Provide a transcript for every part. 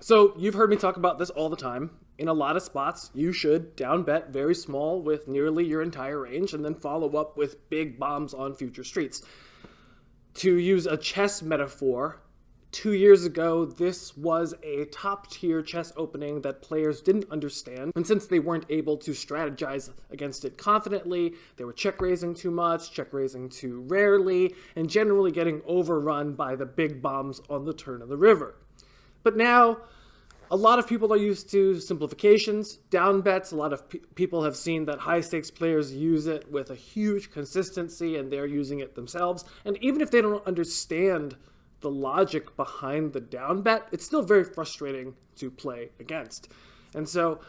So you've heard me talk about this all the time. In a lot of spots, you should down bet very small with nearly your entire range and then follow up with big bombs on future streets. To use a chess metaphor, 2 years ago, this was a top-tier chess opening that players didn't understand, and since they weren't able to strategize against it confidently, they were check-raising too much, check-raising too rarely, and generally getting overrun by the big bombs on the turn of the river. But now, a lot of people are used to simplifications, down bets. A lot of people have seen that high-stakes players use it with a huge consistency, and they're using it themselves. And even if they don't understand the logic behind the down bet, it's still very frustrating to play against. And so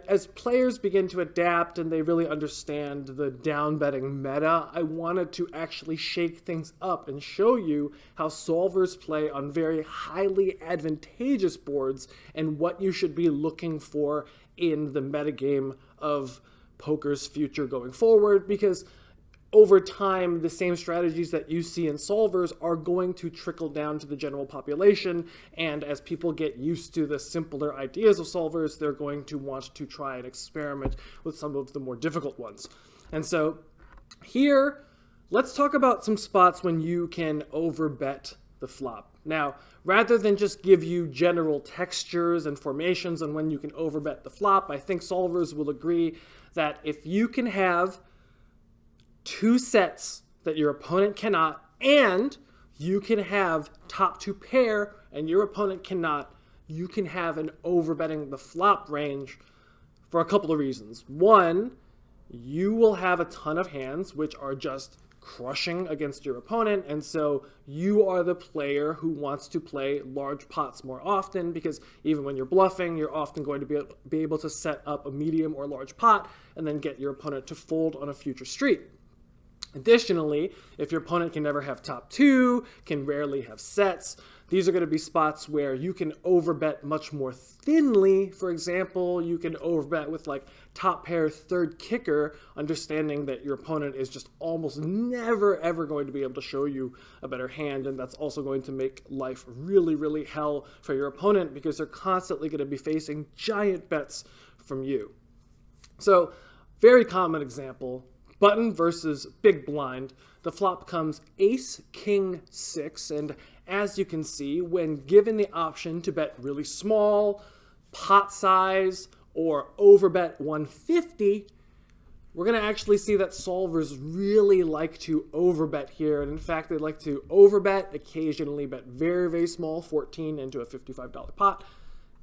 as players begin to adapt and they really understand the down betting meta, I wanted to actually shake things up and show you how solvers play on very highly advantageous boards and what you should be looking for in the metagame of poker's future going forward, because over time, the same strategies that you see in solvers are going to trickle down to the general population, and as people get used to the simpler ideas of solvers, they're going to want to try and experiment with some of the more difficult ones. And so here, let's talk about some spots when you can overbet the flop. Now, rather than just give you general textures and formations on when you can overbet the flop, I think solvers will agree that if you can have two sets that your opponent cannot, and you can have top two pair and your opponent cannot, you can have an overbetting the flop range for a couple of reasons. One, you will have a ton of hands which are just crushing against your opponent, and so you are the player who wants to play large pots more often, because even when you're bluffing, you're often going to be able to set up a medium or large pot and then get your opponent to fold on a future street. Additionally, if your opponent can never have top two, can rarely have sets, these are going to be spots where you can overbet much more thinly. For example, you can overbet with like top pair third kicker, understanding that your opponent is just almost never ever going to be able to show you a better hand, and that's also going to make life really, really hell for your opponent because they're constantly going to be facing giant bets from you. So, very common example. Button versus big blind. The flop comes ace, king, 6, and as you can see, when given the option to bet really small, pot size, or overbet 150, we're going to actually see that solvers really like to overbet here, and in fact, they like to overbet, occasionally bet very, very small, 14 into a $55 pot,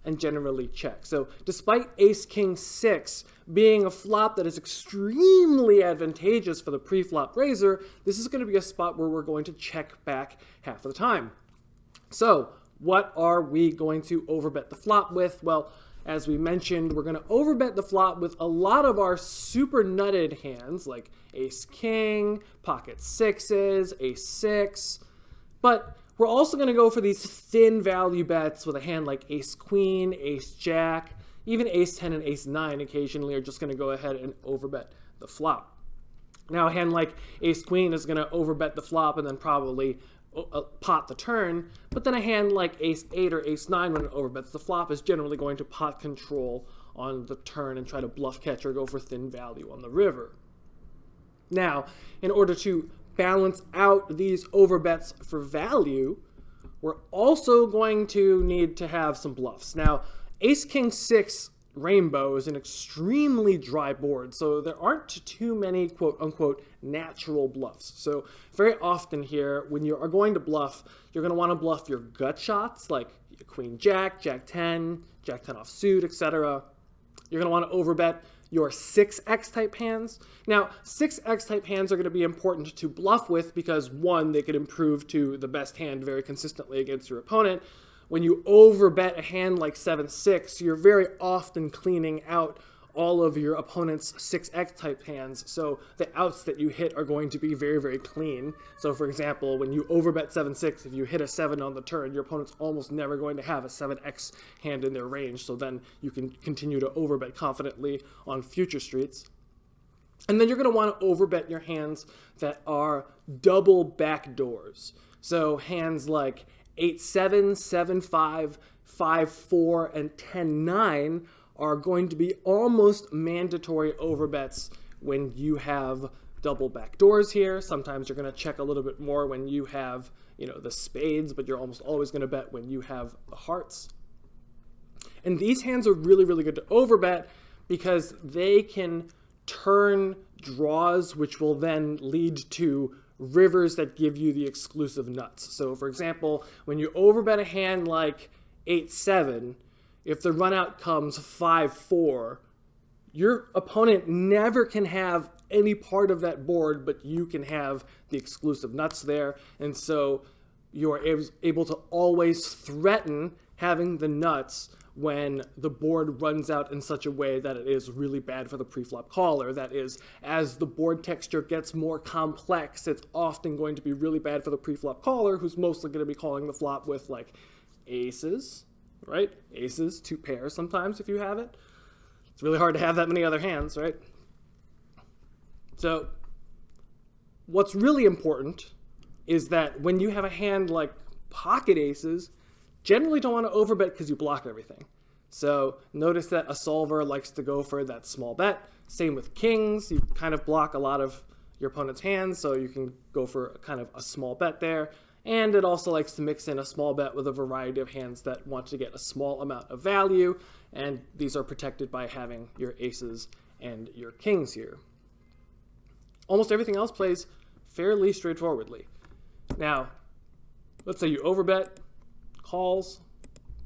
and generally check. So despite ace, king, 6 being a flop that is extremely advantageous for the pre-flop raiser, this is going to be a spot where we're going to check back half of the time. So what are we going to overbet the flop with? Well, as we mentioned, we're going to overbet the flop with a lot of our super nutted hands like ace, king, pocket sixes, ace, 6, but we're also going to go for these thin value bets with a hand like ace queen, ace jack, even ace 10 and ace 9 occasionally are just going to go ahead and overbet the flop. Now a hand like ace queen is going to overbet the flop and then probably pot the turn, but then a hand like ace 8 or ace 9 when it overbets the flop is generally going to pot control on the turn and try to bluff catch or go for thin value on the river. Now, in order to balance out these overbets for value, we're also going to need to have some bluffs. Now, ace, king, 6 rainbow is an extremely dry board, so there aren't too many quote-unquote natural bluffs. So very often here, when you are going to bluff, you're going to want to bluff your gut shots, like queen jack, jack 10 offsuit, etc. You're going to want to overbet your 6x type hands. Now, 6x type hands are going to be important to bluff with because, one, they could improve to the best hand very consistently against your opponent. When you overbet a hand like 7-6, you're very often cleaning out all of your opponent's 6x type hands, so the outs that you hit are going to be very, very clean. So for example, when you overbet 7-6, if you hit a 7 on the turn, your opponent's almost never going to have a 7x hand in their range, so then you can continue to overbet confidently on future streets. And then you're going to want to overbet your hands that are double backdoors. So hands like 8-7, 7-5, 5-4, and 10-9 are going to be almost mandatory overbets when you have double backdoors here. Sometimes you're going to check a little bit more when you have, the spades, but you're almost always going to bet when you have the hearts. And these hands are really, really good to overbet because they can turn draws, which will then lead to rivers that give you the exclusive nuts. So, for example, when you overbet a hand like 8-7, if the runout comes 5-4, your opponent never can have any part of that board, but you can have the exclusive nuts there. And so you're able to always threaten having the nuts when the board runs out in such a way that it is really bad for the preflop caller. That is, as the board texture gets more complex, it's often going to be really bad for the preflop caller, who's mostly going to be calling the flop with like aces, right? Aces, 2 pairs sometimes if you have it. It's really hard to have that many other hands, right? So what's really important is that when you have a hand like pocket aces, generally don't want to overbet because you block everything. So notice that a solver likes to go for that small bet. Same with kings. You kind of block a lot of your opponent's hands, so you can go for kind of a small bet there. And it also likes to mix in a small bet with a variety of hands that want to get a small amount of value, and these are protected by having your aces and your kings here. Almost everything else plays fairly straightforwardly. Now, let's say you overbet, calls,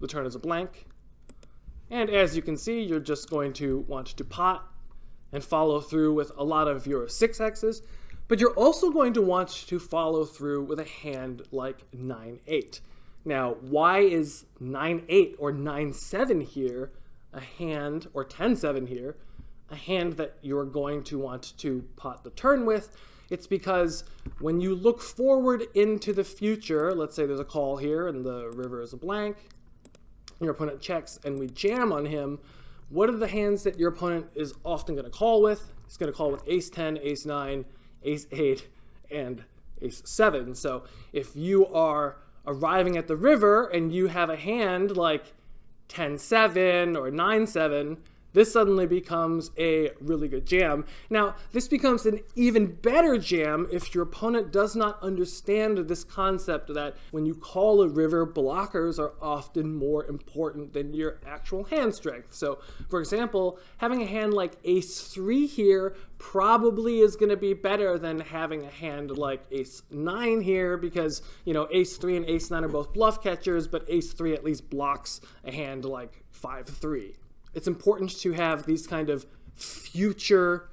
the turn is a blank, and as you can see, you're just going to want to pot and follow through with a lot of your 6x's, but you're also going to want to follow through with a hand like 9-8. Now, why is 9-8 or 9-7 here a hand, or 10-7 here, a hand that you're going to want to pot the turn with? It's because when you look forward into the future, let's say there's a call here and the river is a blank, your opponent checks and we jam on him, what are the hands that your opponent is often going to call with? He's going to call with ace-10, ace-9, ace-8, and ace-7. So if you are arriving at the river and you have a hand like 10-7 or 9-7, this suddenly becomes a really good jam. Now, this becomes an even better jam if your opponent does not understand this concept that when you call a river, blockers are often more important than your actual hand strength. So, for example, having a hand like ace-3 here probably is going to be better than having a hand like ace-9 here because, ace-3 and ace-9 are both bluff catchers, but ace-3 at least blocks a hand like 5-3. It's important to have these kind of future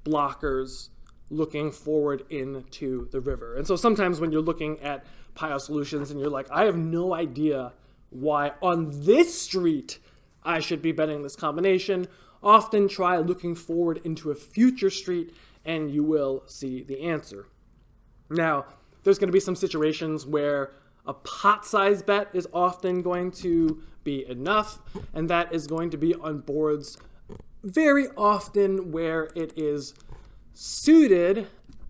blockers looking forward into the river. And so sometimes when you're looking at pile solutions and you're like, I have no idea why on this street I should be betting this combination, often try looking forward into a future street and you will see the answer. Now, there's going to be some situations where a pot size bet is often going to be enough, and that is going to be on boards very often where it is suited,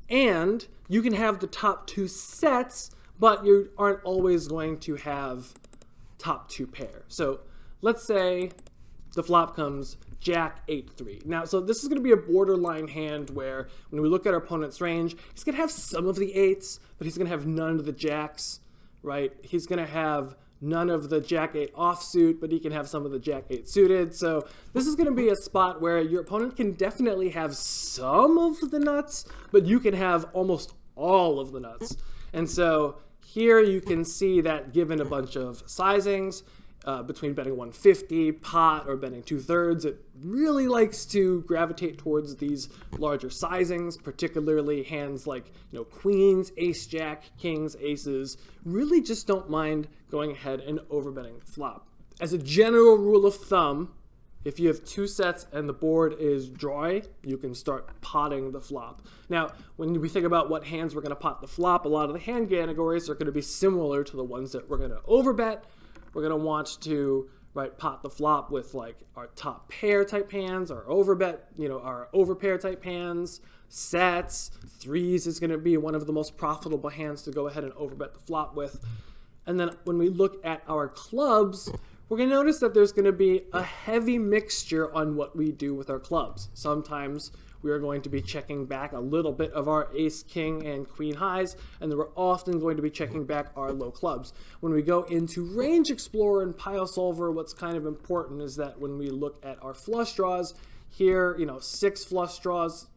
and you can have the top 2 sets, but you aren't always going to have top 2 pair. So let's say the flop comes Jack 8-3. Now, so this is going to be a borderline hand where when we look at our opponent's range, he's going to have some of the 8s, but he's going to have none of the jacks, right? He's going to have none of the Jack-8 offsuit, but he can have some of the Jack-8 suited. So this is going to be a spot where your opponent can definitely have some of the nuts, but you can have almost all of the nuts. And so here you can see that given a bunch of sizings, between betting 150, pot, or betting 2/3, it really likes to gravitate towards these larger sizings, particularly hands like queens, ace-jack, kings, aces, really just don't mind going ahead and overbetting flop. As a general rule of thumb, if you have 2 sets and the board is dry, you can start potting the flop. Now, when we think about what hands we're going to pot the flop, a lot of the hand categories are going to be similar to the ones that we're going to overbet. We're going to want to pot the flop with like our top pair type hands, our overbet, our overpair type hands, sets, 3s is going to be one of the most profitable hands to go ahead and overbet the flop with. And then when we look at our clubs, we're going to notice that there's going to be a heavy mixture on what we do with our clubs. Sometimes we are going to be checking back a little bit of our ace, king, and queen highs, and then we're often going to be checking back our low clubs. When we go into Range Explorer and piosolver, what's kind of important is that when we look at our flush draws, here, 6 flush draws,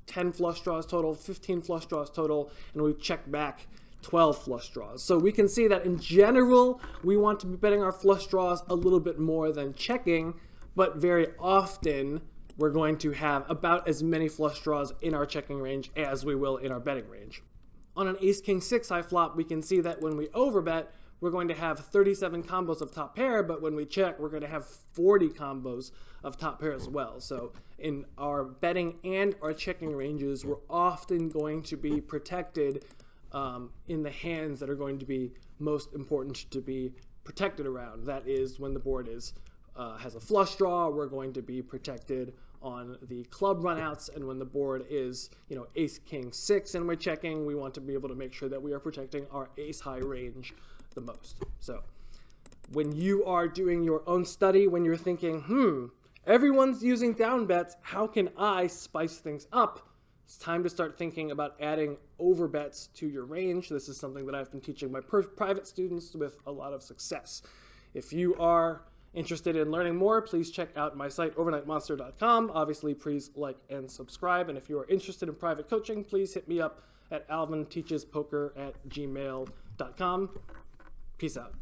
10 flush draws total, 15 flush draws total, and we check back 12 flush draws. So we can see that in general, we want to be betting our flush draws a little bit more than checking, but very often we're going to have about as many flush draws in our checking range as we will in our betting range. On an ace, king, 6 high flop, we can see that when we overbet, we're going to have 37 combos of top pair, but when we check, we're going to have 40 combos of top pair as well. So in our betting and our checking ranges, we're often going to be protected in the hands that are going to be most important to be protected around. That is when the board has a flush draw, we're going to be protected on the club runouts, and when the board is ace, king, 6 and we're checking, we want to be able to make sure that we are protecting our ace high range the most. So when you are doing your own study, when you're thinking, everyone's using down bets, how can I spice things up? It's time to start thinking about adding overbets to your range. This is something that I've been teaching my private students with a lot of success. If you are interested in learning more, please check out my site, overnightmonster.com. Obviously, please like and subscribe. And if you are interested in private coaching, please hit me up at AlvinTeachesPoker@gmail.com. Peace out.